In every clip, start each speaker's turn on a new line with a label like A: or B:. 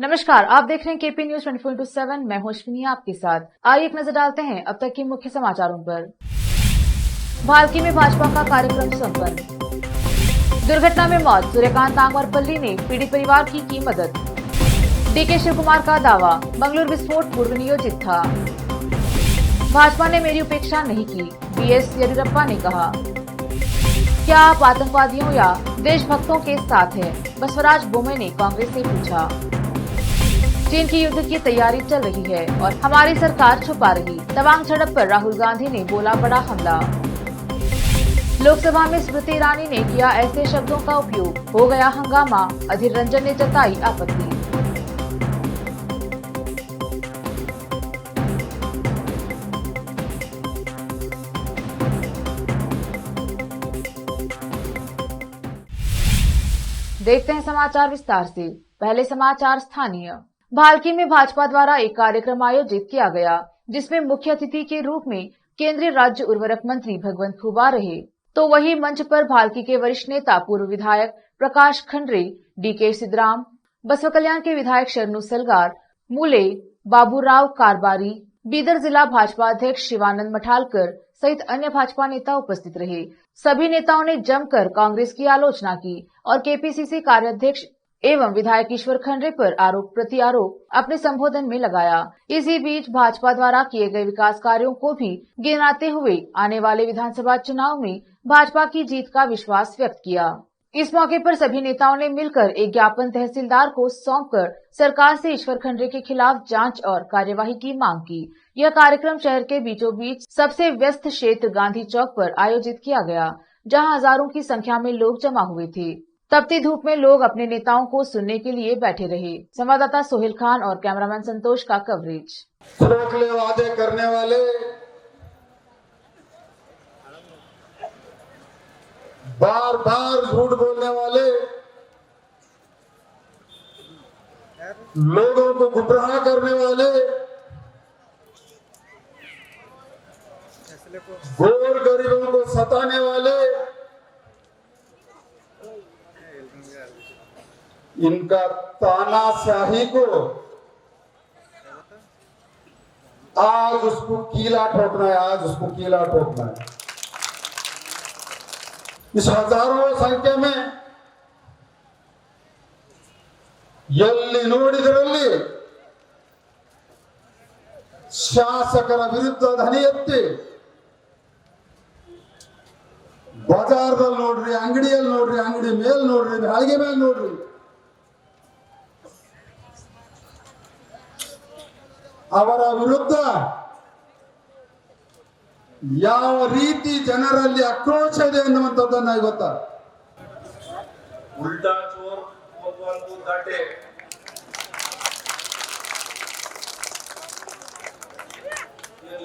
A: नमस्कार, आप देख रहे हैं केपी न्यूज 24/7। मैं हूं अश्विनी आपके साथ। आइए एक नजर डालते हैं अब तक के मुख्य समाचारों पर। भालकी में भाजपा का कार्यक्रम संपन्न। दुर्घटना में मौत, सूर्यकांत आंगवरपल्ली ने पीड़ित परिवार की मदद। डीके शिव कुमार का दावा, मंगलूर विस्फोट पूर्व नियोजित था। भाजपा ने मेरी उपेक्षा नहीं की, बीएस येदियुरप्पा ने कहा। क्या आप आतंकवादियों या देशभक्तों के साथ हैं? बसवराज बोम्मई ने कांग्रेस से पूछा। चीन की युद्ध की तैयारी चल रही है और हमारी सरकार छुपा रही। तवांग झड़प पर राहुल गांधी ने बोला बड़ा हमला। लोकसभा में स्मृति ईरानी ने किया ऐसे शब्दों का उपयोग, हो गया हंगामा। अधीर रंजन ने जताई आपत्ति। देखते हैं समाचार विस्तार से। पहले समाचार स्थानीय। भालकी में भाजपा द्वारा एक कार्यक्रम आयोजित किया गया, जिसमें मुख्य अतिथि के रूप में केंद्रीय राज्य उर्वरक मंत्री भगवंत खुबा रहे। तो वही मंच पर भालकी के वरिष्ठ नेता पूर्व विधायक प्रकाश खंडरे, डीके सिद्धराम, बसवा कल्याण के विधायक शरणु सलगार, मूले बाबूराव कारबारी, बीदर जिला भाजपा अध्यक्ष शिवानंद मठालकर सहित अन्य भाजपा नेता उपस्थित रहे। सभी नेताओं ने जमकर कांग्रेस की आलोचना की और केपीसीसी कार्याध्यक्ष एवं विधायक ईश्वर खंडरे पर आरोप प्रति आरोप अपने संबोधन में लगाया। इसी बीच भाजपा द्वारा किए गए विकास कार्यों को भी गिनाते हुए आने वाले विधानसभा चुनाव में भाजपा की जीत का विश्वास व्यक्त किया। इस मौके पर सभी नेताओं ने मिलकर एक ज्ञापन तहसीलदार को सौंपकर सरकार से ईश्वर खंडरे के खिलाफ जांच और कार्यवाही की मांग की। यह कार्यक्रम शहर के बीचों बीच सबसे व्यस्त क्षेत्र गांधी चौक पर आयोजित किया गया, जहां हजारों की संख्या में लोग जमा हुए थे। तपती धूप में लोग अपने नेताओं को सुनने के लिए बैठे रहे। संवाददाता सोहेल खान और कैमरामैन संतोष का कवरेज।
B: खोखले वादे करने वाले, बार बार झूठ बोलने वाले, लोगों को गुमराह करने वाले, गोर गरीबों को सताने वाले, इनका तानाशाही को आज उसको कीला ठोकना है, आज उसको कीला ठोकना है। इस हजारों संख्या में ಎಲ್ಲಿ ನೋಡಿದರಲ್ಲಿ ಶಾಸಕರ ವಿರುದ್ಧ ಧ್ವನಿ ಎತ್ತಿ ಬಜಾರ್ದಲ್ಲಿ ನೋಡ್ರಿ, ಅಂಗಡಿಯಲ್ಲಿ ನೋಡ್ರಿ, ಅಂಗಡಿ ಮೇಲ್ ನೋಡ್ರಿ, ಹಾಳಿಗೆ ಮೇಲೆ ನೋಡ್ರಿ, ಅವರ ವಿರುದ್ಧ ಯಾವ ರೀತಿ ಜನರಲ್ಲಿ ಆಕ್ರೋಶ ಇದೆ ಅನ್ನುವಂಥದ್ದನ್ನ ಇವತ್ತು
C: ಉಲ್ಟಾ ಚೋರ್ ಕೋತ್ವಾಲ್ ದಾಟೆ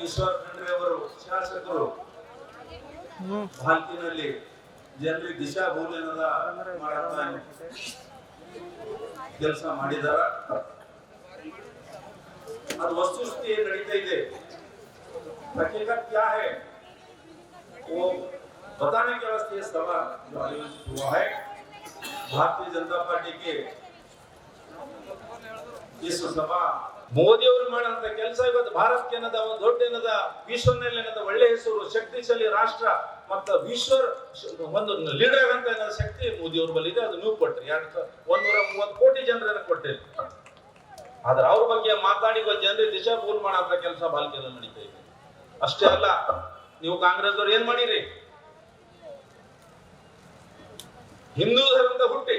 C: ಈಶ್ವರ್ ಖಂಡ್ರೆ ಅವರು ಶಾಸಕರು ಭಾಲ್ಕಿನಲ್ಲಿ ಜನರಿಗೆ ದಿಶಾ ಭೂಲನದ ಕೆಲಸ ಮಾಡಿದಾರ। और वस्तुस्थिति नड़ीता है, हकीकत क्या है वो बताने के वास्ते ये सभा जो आयोजित हुआ है। भारतीय जनता पार्टी के इस सभा ಮೋದಿ ಅವರು ಮಾಡಂತ ಕೆಲಸ ಇವತ್ತು ಭಾರತಕ್ಕೆ ಏನದ ಒಂದು ದೊಡ್ಡ ಏನದ ವಿಶ್ವನಲ್ಲಿ ಏನದ ಒಳ್ಳೆ ಹೆಸರು, ಶಕ್ತಿಶಾಲಿ ರಾಷ್ಟ್ರ ಮತ್ತು ವಿಶ್ವ ಒಂದು ಲೀಡರ್ ಅಂತ ಏನದ ಶಕ್ತಿ ಮೋದಿ ಅವ್ರ ಬಳಿ ಇದೆ। ಅದು ನೀವು ಕೊಟ್ರಿ 130 ಕೋಟಿ ಜನರನ್ನ ಕೊಟ್ಟಿರಿ, ಆದ್ರೆ ಅವ್ರ ಬಗ್ಗೆ ಮಾತಾಡಿ ಜನರಿಗೆ ದಿಶಾ ಭೂಲ್ ಮಾಡಂತ ಕೆಲಸ ಭಾಲ್ಕಿಯಲ್ಲಿ ನಡೀತಾ ಇದೆ। ಅಷ್ಟೇ ಅಲ್ಲ, ನೀವು ಕಾಂಗ್ರೆಸ್ ಅವ್ರು ಏನ್ ಮಾಡಿರಿ, ಹಿಂದೂ ಧರ್ಮದ ಹುಟ್ಟಿ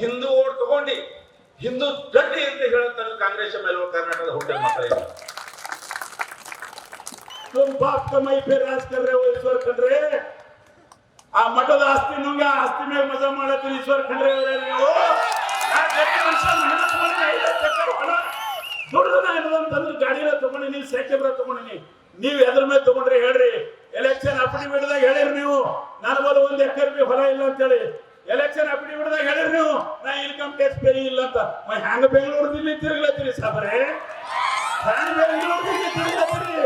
C: ಹಿಂದೂ ಓಟ್ ತಗೊಂಡಿ ಹಿಂದೂ ಗಟ್ಟಿ ಅಂತ ಹೇಳುತ್ತಾರೆ कांग्रेस ಮೇಲೆ कर्नाटक होटल मात्र है।
D: तुम बाप कमाई पे राज कर रहे हो ईश्वर खंडरे। आ मठದ ಆಸ್ತಿ ನುಂಗ ಆಸ್ತಿ ಮೇಲೆ ಮಜಾ ಮಾಡತ್ತೀರಿ ईश्वर खंडरे ಅವರೇ। ನೀವು ಆ ಗಟ್ಟಿ ಮನುಷ್ಯ ಮೆಹನತ್ ಮಾಡಿ 5 ಲಕ್ಷ ಹಣ ದುಡ್ಡು ಏನಂತಂದ್ರೆ ಗಾಡಿನ ತಗೊಂಡಿ ನೀವು ಸೈಕಲ್ ತಗೊಂಡಿ ನೀವು ಎದ್ರ ಮೇಲೆ ತಗೊಂಡ್ರಿ ಹೇಳ್ರಿ। ಎಲೆಕ್ಷನ್ ಅಫಿಡವಿಟ್ದಾಗ ಹೇಳಿರಿ ನೀವು ನನ್ನ ಬಲ 1 ಎಕರೆ ಹೊಲ ಇಲ್ಲ ಅಂತ ಹೇಳಿ। ಎಲೆಕ್ಷನ್ ಅಫಿಡವಿಟ್ದಾಗ ಹೇಳಿರಿ ನೀವು ನಾ ಇನ್ಕಮ್ ಟ್ಯಾಕ್ಸ್ ಪೇ ಇಲ್ಲ ಅಂತ। ಹ್ಯಾಂಗ ಬೆಂಗಳೂರು ದಿಲ್ಲಿ ತಿರುಗ್ಲತ್ತೀರಿ ಸಾಬ್ರೆ, ಹ್ಯಾಂಗ ಬೆಂಗಳೂರು ದಿಲ್ಲಿ ತಿರುಗ್ಲತ್ತೀರಿ।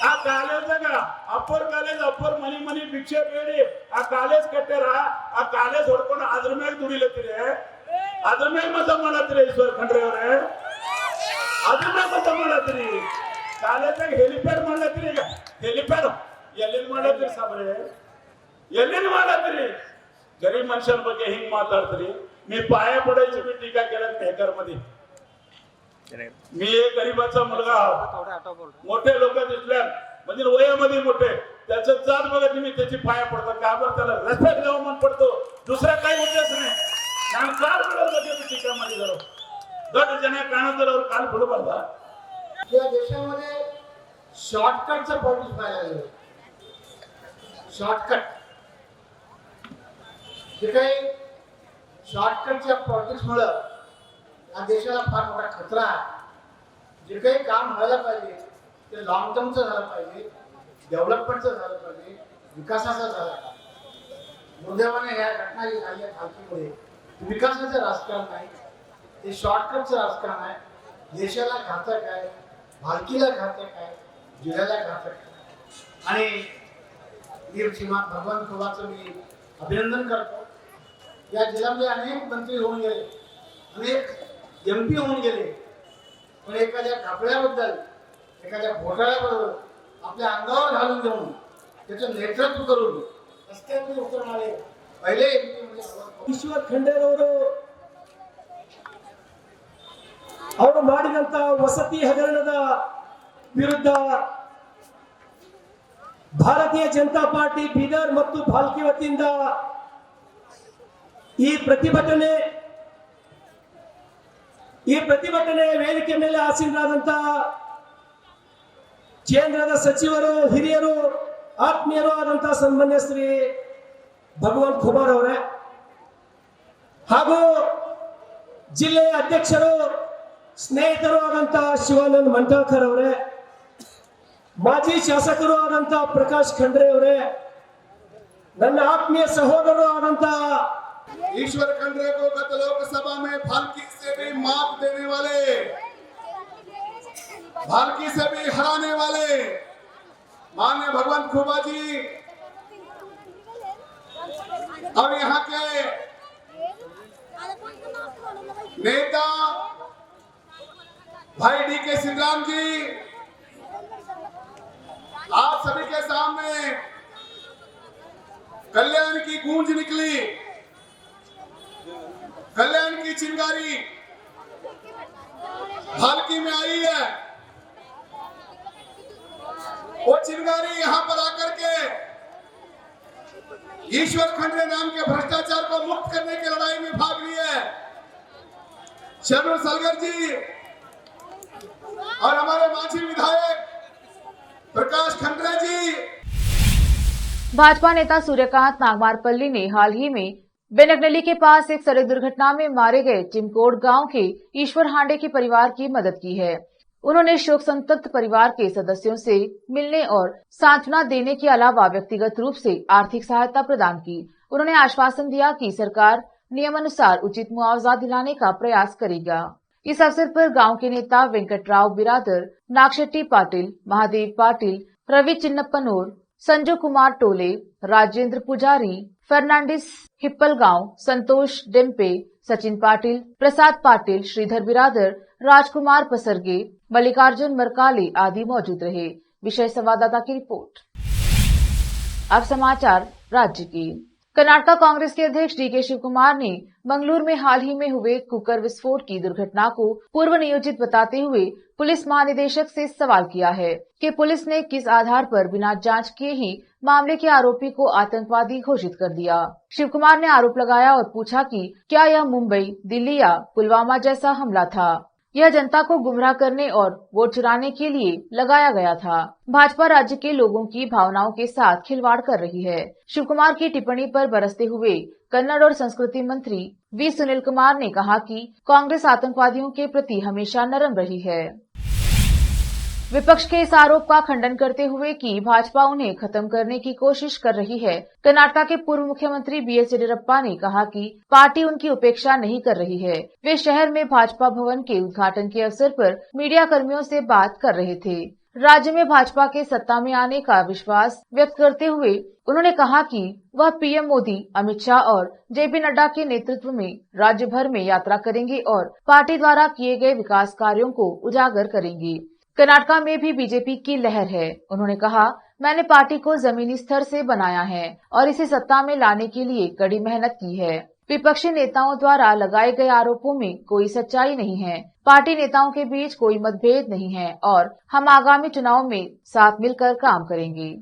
D: ಆ ಕಾಲೇಜಾಗ ಅಪ್ಪರ್ ಕಾಲೇಜ್ ಅಪ್ಪರ್ ಮನಿ ಭಿಕ್ಷೆ ಬೇಡಿ ಆ ಕಾಲೇಜ್ ಕಟ್ಟಾರ, ಆ ಕಾಲೇಜ್ ಹೊಡ್ಕೊಂಡು ಅದ್ರ ಮೇಲೆ ದುಡಿಲತ್ತೀರಿ, ಅದ್ರ ಮೇಲೆ ಮಜಾ ಮಾಡತ್ತೀರಿ। ಈಶ್ವರ್ ಖಂಡ್ರೆ ಅವರೇ, ಅದನ್ನ ಮತ ಮಾಡತ್ತೀರಿ. ಕಾಲೇಜಾಗ ಹೆಲಿಪ್ಯಾಡ್ ಮಾಡ್ಲತ್ತೀರಿ. ಈಗ ಹೆಲಿಪ್ಯಾಡ್ ಎಲ್ಲಿಂದ ಮಾಡ್ಲತ್ತೀರಿ ಸಾಬ್ರೆ? ಎಲ್ಲಿಂದ ಮಾಡ್ಲತ್ತೀರಿ? गरीब मनुष्यां ಬಗ್ಗೆ ಹಿಂಗ್ ಮಾತಾಡ್ತೀರಿ. मी पाया पडायची मी टीका केल्यात मेहकर मध्ये. मी एक गरीबाचा मुलगा, मोठे लोक दिसल्या म्हणजे वयामध्ये मोठे, त्याचं जात बघा तुम्ही, त्याची पाया पडतात का बरं? त्याला रेस्पेक्ट द्यावं मन पडतो, दुसरा काही उद्देश नाही. ನಾನು ಕಾಲ್ ಬಿಡೋದು टीका ಮಾಡಿದ್ರು. ದೊಡ್ಡ ಜನ ಕಾಣೋದ್ರ ಅವ್ರು ಕಾಲ್ ಬಿಡಬಾರ್ದ?
E: या देशामध्ये शॉर्टकटचं पॉलिटिक्स पाहायला लागलं. शॉर्टकट जे काही शॉर्टकटच्या पॉलिटिक्समुळं या देशाला फार मोठा खतरा आहे. जे काही काम व्हायला पाहिजे ते लॉंग टर्मचं झालं पाहिजे, डेव्हलपमेंटचं झालं पाहिजे, विकासाचं झालं पाहिजे. दुर्दैवाने या घटना जी झाल्या खालतीमुळे विकासाचं राजकारण नाही, ते शॉर्टकटचं राजकारण आहे. देशाला घातक आहे, भालकीला घातक आहे, जिल्ह्याला घातक आहे. आणि वीर श्रीमान भगवान खोबाचं मी अभिनंदन करतो. या जिल्ह्यामध्ये अनेक मंत्री होऊन गेले, अनेक MP होऊन गेले, पण एखाद्या कापड्याबद्दल, एखाद्या घोटाळ्याबरोबर आपल्या अंगावर घालून घेऊन त्याचं नेतृत्व करून रस्त्यातून उतरणारे पहिले MP म्हणजे
F: ಈಶ್ವರ್ ಖಂಡ್ರೆ ಅವರು ಮಾಡಿದಂತ ವಸತಿ ಹಗರಣದ ವಿರುದ್ಧ ಭಾರತೀಯ ಜನತಾ ಪಾರ್ಟಿ ಬೀದರ್ ಮತ್ತು ಭಾಲ್ಕಿ ವತಿಯಿಂದ ಈ ಪ್ರತಿಭಟನೆ ವೇದಿಕೆ ಮೇಲೆ ಆಸೀನರಾದಂತ ಕೇಂದ್ರದ ಸಚಿವರು, ಹಿರಿಯರು, ಆತ್ಮೀಯರು ಆದಂತಹ ಸನ್ಮಾನ್ಯ ಶ್ರೀ ಭಗವಂತ್ ಖುಬಾರ್ ಅವರೇ, ಹಾಗೂ ಜಿಲ್ಲೆಯ ಅಧ್ಯಕ್ಷರು, ಸ್ನೇಹಿತರು ಆದಂತಹ ಶಿವಾನಂದ್ ಮಂಟಾಳ್ಕರ್ ಅವರೇ, ಮಾಜಿ ಶಾಸಕರು ಆದಂತಹ ಪ್ರಕಾಶ್ ಖಂಡ್ರೆ ಅವರೇ, ನನ್ನ ಆತ್ಮೀಯ ಸಹೋದರರು ಆದಂತಹ
B: ईश्वर खंड्रे को गत लोकसभा में भालकी से भी मात देने वाले, भालकी से भी हराने वाले माननीय भगवंत खुबा जी और यहाँ के नेता भाई DK सिद्धराम जी आप सभी के सामने कल्याण की गूंज निकली, कल्याण की चिंगारी भालकी में आई है. वो चिंगारी यहाँ पर आकर के ईश्वर खंड्रे नाम के भ्रष्टाचार को मुक्त करने की लड़ाई में भाग ली है. शर्मा सलगर जी और हमारे माजी विधायक प्रकाश खंड्रे जी.
A: भाजपा नेता सूर्यकांत नागमारपल्ली ने हाल ही में बेनगनली के पास एक सड़क दुर्घटना में मारे गए चिमकोट गांव के ईश्वर हांडे के परिवार की मदद की है. उन्होंने शोक संतप्त परिवार के सदस्यों से मिलने और सांत्वना देने के अलावा व्यक्तिगत रूप से आर्थिक सहायता प्रदान की. उन्होंने आश्वासन दिया कि सरकार नियमानुसार उचित मुआवजा दिलाने का प्रयास करेगा. इस अवसर पर गांव के नेता वेंकटराव बिरादर, नागशेट्टी पाटिल, महादेव पाटिल, रवि चिन्नप्पनूर, संजू कुमार टोले, राजेंद्र पुजारी, फर्नांडिस हिप्पलगांव, संतोष डेम्पे, सचिन पाटिल, प्रसाद पाटिल, श्रीधर बिरादर, राजकुमार पसरगे, मल्लिकार्जुन मरकाले आदि मौजूद रहे. विषय संवाददाता की रिपोर्ट. अब समाचार राज्य की. कर्नाटक कांग्रेस के अध्यक्ष DK शिवकुमार ने मंगलूर में हाल ही में हुए कुकर विस्फोट की दुर्घटना को पूर्व नियोजित बताते हुए पुलिस महानिदेशक से सवाल किया है कि पुलिस ने किस आधार पर बिना जांच किए ही मामले के आरोपी को आतंकवादी घोषित कर दिया. शिवकुमार ने आरोप लगाया और पूछा कि क्या यह मुंबई, दिल्ली या पुलवामा जैसा हमला था. यह जनता को गुमराह करने और वोट चुराने के लिए लगाया गया था. भाजपा राज्य के लोगों की भावनाओं के साथ खिलवाड़ कर रही है. शिवकुमार की टिप्पणी पर बरसते हुए कन्नड़ और संस्कृति मंत्री V सुनील कुमार ने कहा कि कांग्रेस आतंकवादियों के प्रति हमेशा नरम रही है. विपक्ष के इस आरोप का खंडन करते हुए कि भाजपा उन्हें खत्म करने की कोशिश कर रही है, कर्नाटक के पूर्व मुख्यमंत्री BS येडियुरप्पा ने कहा कि पार्टी उनकी उपेक्षा नहीं कर रही है. वे शहर में भाजपा भवन के उद्घाटन के अवसर पर मीडिया कर्मियों से बात कर रहे थे. राज्य में भाजपा के सत्ता में आने का विश्वास व्यक्त करते हुए उन्होंने कहा कि वह पीएम मोदी, अमित शाह और जेपी नड्डा के नेतृत्व में राज्य भर में यात्रा करेंगे और पार्टी द्वारा किए गए विकास कार्यों को उजागर करेंगे। कर्नाटका में भी बीजेपी की लहर है। उन्होंने कहा, मैंने पार्टी को जमीनी स्तर से बनाया है और इसे सत्ता में लाने के लिए कड़ी मेहनत की है। विपक्षी नेताओं द्वारा लगाए गए आरोपों में कोई सच्चाई नहीं है। पार्टी नेताओं के बीच कोई मतभेद नहीं है और हम आगामी चुनाव में साथ मिलकर काम करेंगे।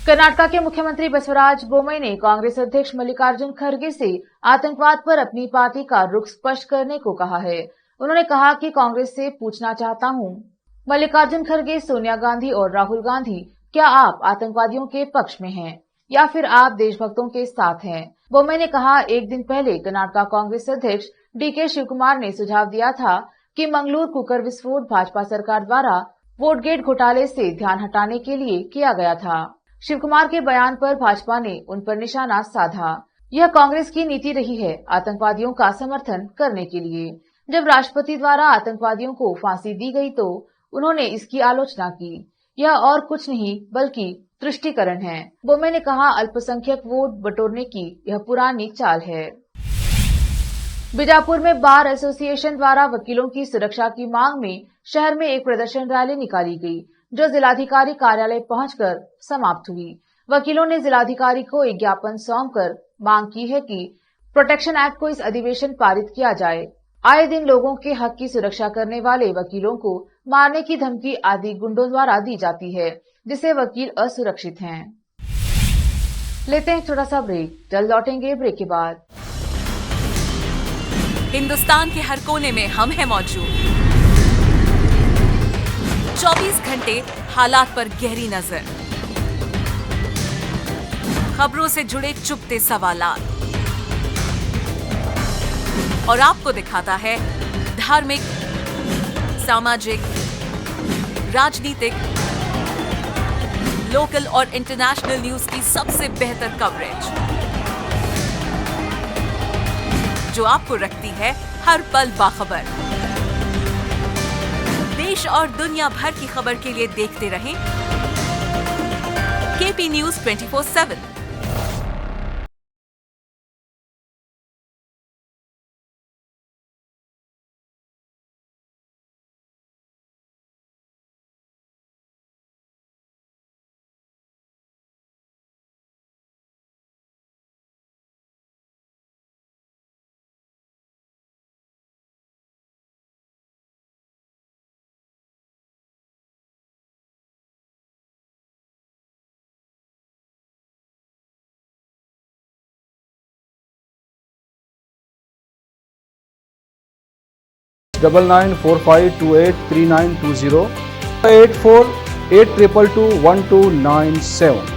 A: कर्नाटका के मुख्यमंत्री बसवराज बोम्मई ने कांग्रेस अध्यक्ष मल्लिकार्जुन खड़गे से आतंकवाद पर अपनी पार्टी का रुख स्पष्ट करने को कहा है। उन्होंने कहा कि कांग्रेस से पूछना चाहता हूं, मल्लिकार्जुन खड़गे, सोनिया गांधी और राहुल गांधी, क्या आप आतंकवादियों के पक्ष में हैं या फिर आप देशभक्तों के साथ हैं? बोम्मई ने कहा, एक दिन पहले कर्नाटका कांग्रेस अध्यक्ष डीके शिवकुमार ने सुझाव दिया था कि मंगलूर कुकर विस्फोट भाजपा सरकार द्वारा वोटगेट घोटाले से ध्यान हटाने के लिए किया गया था। शिवकुमार के बयान पर भाजपा ने उन पर निशाना साधा। यह कांग्रेस की नीति रही है, आतंकवादियों का समर्थन करने के लिए। जब राष्ट्रपति द्वारा आतंकवादियों को फांसी दी गई तो उन्होंने इसकी आलोचना की। यह और कुछ नहीं बल्कि तुष्टीकरण है। बोम्मई ने कहा, अल्पसंख्यक वोट बटोरने की यह पुरानी चाल है। बीजापुर में बार एसोसिएशन द्वारा वकीलों की सुरक्षा की मांग में शहर में एक प्रदर्शन रैली निकाली गई, जो जिलाधिकारी कार्यालय पहुंचकर समाप्त हुई। वकीलों ने जिलाधिकारी को एक ज्ञापन सौंपकर मांग की है कि प्रोटेक्शन एक्ट को इस अधिवेशन पारित किया जाए। आए दिन लोगों के हक की सुरक्षा करने वाले वकीलों को मारने की धमकी आदि गुंडों द्वारा दी जाती है, जिससे वकील असुरक्षित हैं। लेते हैं छोटा सा ब्रेक, जल्द लौटेंगे ब्रेक के बाद।
G: हिंदुस्तान के हर कोने में हम हैं मौजूद। 24 घंटे हालात पर गहरी नजर, खबरों से जुड़े चुपते सवालात और आपको दिखाता है धार्मिक, सामाजिक, राजनीतिक, लोकल और इंटरनेशनल न्यूज की सबसे बेहतर कवरेज, जो आपको रखती है हर पल बाखबर। देश और दुनिया भर की खबर के लिए देखते रहें केपी न्यूज 24/7।
H: $9945283920 8482221297।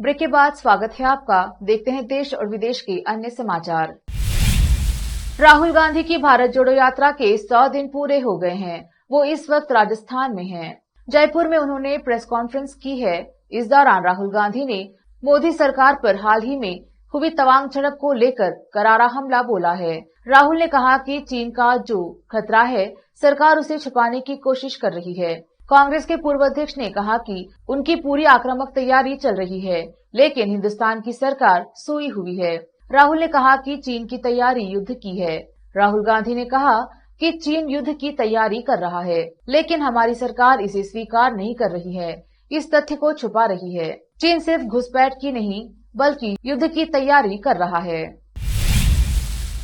A: ब्रेक के बाद स्वागत है आपका। देखते हैं देश और विदेश के अन्य समाचार। राहुल गांधी की भारत जोड़ो यात्रा के 100 दिन पूरे हो गए हैं। वो इस वक्त राजस्थान में हैं। जयपुर में उन्होंने प्रेस कॉन्फ्रेंस की है। इस दौरान राहुल गांधी ने मोदी सरकार पर हाल ही में हुई तवांग झड़प को लेकर करारा हमला बोला है। राहुल ने कहा कि चीन का जो खतरा है, सरकार उसे छुपाने की कोशिश कर रही है। कांग्रेस के पूर्व अध्यक्ष ने कहा कि उनकी पूरी आक्रामक तैयारी चल रही है, लेकिन हिंदुस्तान की सरकार सोई हुई है। राहुल ने कहा कि चीन की तैयारी युद्ध की है। राहुल गांधी ने कहा कि चीन युद्ध की तैयारी कर रहा है, लेकिन हमारी सरकार इसे स्वीकार नहीं कर रही है, इस तथ्य को छुपा रही है। चीन सिर्फ घुसपैठ की नहीं बल्कि युद्ध की तैयारी कर रहा है।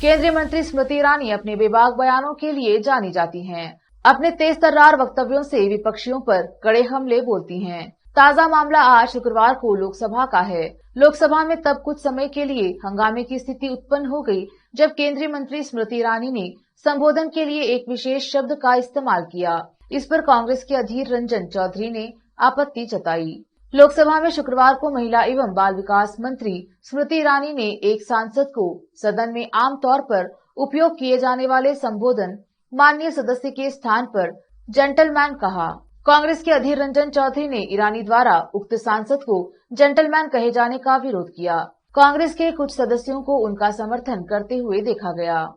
A: केंद्रीय मंत्री स्मृति ईरानी अपने बेबाक बयानों के लिए जानी जाती हैं। अपने तेज तर्रार वक्तव्यों से विपक्षियों पर कड़े हमले बोलती हैं। ताजा मामला आज शुक्रवार को लोकसभा का है। लोकसभा में तब कुछ समय के लिए हंगामे की स्थिति उत्पन्न हो गई जब केंद्रीय मंत्री स्मृति ईरानी ने संबोधन के लिए एक विशेष शब्द का इस्तेमाल किया। इस पर कांग्रेस के अधीर रंजन चौधरी ने आपत्ति जताई। लोकसभा में शुक्रवार को महिला एवं बाल विकास मंत्री स्मृति ईरानी ने एक सांसद को सदन में आमतौर पर उपयोग किए जाने वाले संबोधन माननीय सदस्य के स्थान पर जेंटलमैन कहा। कांग्रेस के अधीर रंजन चौधरी ने ईरानी द्वारा उक्त सांसद को जेंटलमैन कहे जाने का विरोध किया। कांग्रेस के कुछ सदस्यों को उनका समर्थन करते हुए देखा गया।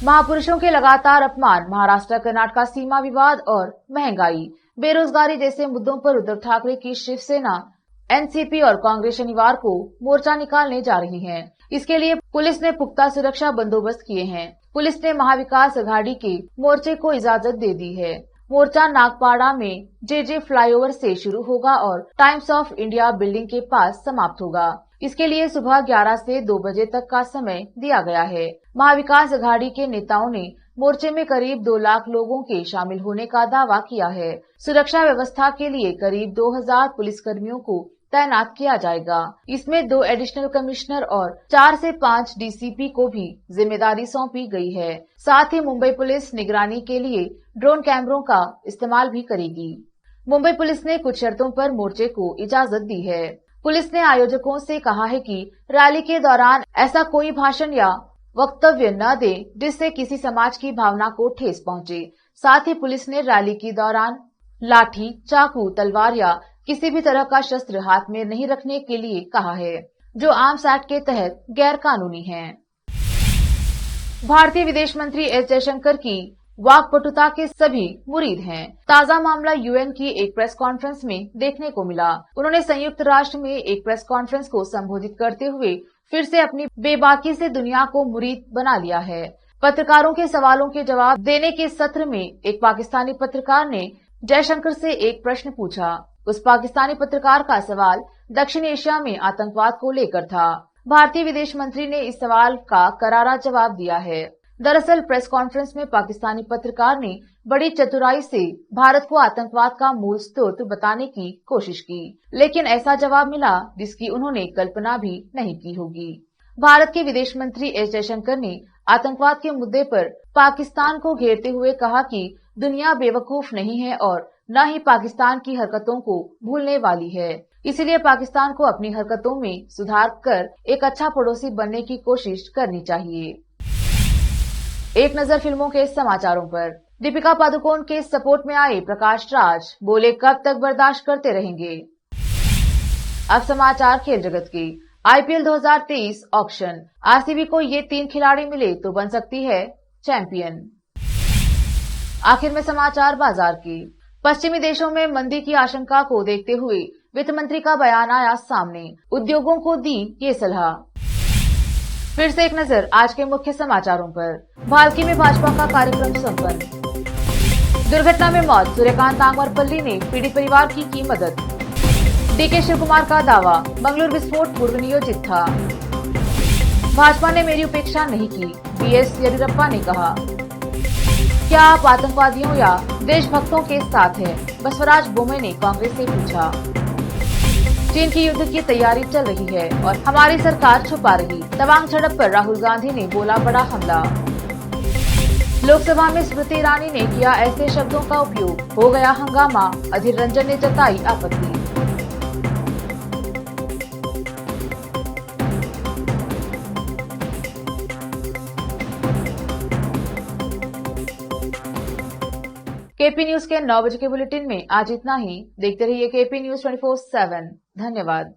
A: महापुरुषों के लगातार अपमान, महाराष्ट्र कर्नाटक सीमा विवाद और महंगाई, बेरोजगारी जैसे मुद्दों पर उद्धव ठाकरे की शिवसेना, एनसीपी और कांग्रेस शनिवार को मोर्चा निकालने जा रही है। इसके लिए पुलिस ने पुख्ता सुरक्षा बंदोबस्त किए हैं। पुलिस ने महाविकास अघाड़ी के मोर्चे को इजाजत दे दी है। मोर्चा नागपाड़ा में जेजे फ्लाईओवर से शुरू होगा और टाइम्स ऑफ इंडिया बिल्डिंग के पास समाप्त होगा। इसके लिए सुबह 11 से 2 बजे तक का समय दिया गया है। महाविकास अघाड़ी के नेताओं ने मोर्चे में करीब 2 लाख लोगों के शामिल होने का दावा किया है। सुरक्षा व्यवस्था के लिए करीब 2000 पुलिसकर्मियों को तैनात किया जाएगा। इसमें 2 एडिशनल कमिश्नर और 4 से 5 डीसीपी को भी जिम्मेदारी सौंपी गई है। साथ ही मुंबई पुलिस निगरानी के लिए ड्रोन कैमरों का इस्तेमाल भी करेगी। मुंबई पुलिस ने कुछ शर्तों पर मोर्चे को इजाजत दी है। पुलिस ने आयोजकों से कहा है कि रैली के दौरान ऐसा कोई भाषण या वक्तव्य न दे जिससे किसी समाज की भावना को ठेस पहुंचे। साथ ही पुलिस ने रैली के दौरान लाठी, चाकू, तलवार या किसी भी तरह का शस्त्र हाथ में नहीं रखने के लिए कहा है, जो आर्म्स एक्ट के तहत गैर कानूनी है। भारतीय विदेश मंत्री एस जयशंकर की वाकपटुता के सभी मुरीद हैं। ताजा मामला यूएन की एक प्रेस कॉन्फ्रेंस में देखने को मिला। उन्होंने संयुक्त राष्ट्र में एक प्रेस कॉन्फ्रेंस को संबोधित करते हुए फिर से अपनी बेबाकी से दुनिया को मुरीद बना लिया है। पत्रकारों के सवालों के जवाब देने के सत्र में एक पाकिस्तानी पत्रकार ने जयशंकर से एक प्रश्न पूछा। उस पाकिस्तानी पत्रकार का सवाल दक्षिण एशिया में आतंकवाद को लेकर था। भारतीय विदेश मंत्री ने इस सवाल का करारा जवाब दिया है। दरअसल प्रेस कॉन्फ्रेंस में पाकिस्तानी पत्रकार ने बड़ी चतुराई से भारत को आतंकवाद का मूल स्रोत बताने की कोशिश की, लेकिन ऐसा जवाब मिला जिसकी उन्होंने कल्पना भी नहीं की होगी। भारत के विदेश मंत्री एस जयशंकर ने आतंकवाद के मुद्दे पर पाकिस्तान को घेरते हुए कहा कि दुनिया बेवकूफ नहीं है और न ही पाकिस्तान की हरकतों को भूलने वाली है। इसलिए पाकिस्तान को अपनी हरकतों में सुधार कर एक अच्छा पड़ोसी बनने की कोशिश करनी चाहिए। एक नजर फिल्मों के समाचारों पर। दीपिका पादुकोण के सपोर्ट में आए प्रकाश राज, बोले कब तक बर्दाश्त करते रहेंगे। अब समाचार खेल जगत के। IPL 2023 auction. आरसीबी को ये 3 खिलाड़ी मिले तो बन सकती है चैंपियन। आखिर में समाचार बाजार की। पश्चिमी देशों में मंदी की आशंका को देखते हुए वित्त मंत्री का बयान आया सामने। उद्योगों को दी ये सलाह। फिर से एक नजर आज के मुख्य समाचारों पर। भालकी में भाजपा का कार्यक्रम संपन्न। दुर्घटना में मौत, सूर्यकांत आंगवरपल्ली ने पीड़ित परिवार की मदद। डीके शिव कुमार का दावा, मंगलूर विस्फोट पूर्व नियोजित था। भाजपा ने मेरी उपेक्षा नहीं की, बीएस येदियुरप्पा ने कहा। क्या आप आतंकवादियों या देशभक्तों के साथ हैं? बसवराज बोम्मई ने कांग्रेस से पूछा। चीन की युद्ध की तैयारी चल रही है और हमारी सरकार छुपा रही। तवांग झड़प पर राहुल गांधी ने बोला बड़ा हमला। लोकसभा में स्मृति ईरानी ने किया ऐसे शब्दों का उपयोग, हो गया हंगामा। अधीर रंजन ने जताई आपत्ति। केपी न्यूज के 9 बजे के बुलेटिन में आज इतना ही। देखते रहिए केपी न्यूज 24/7। धन्यवाद।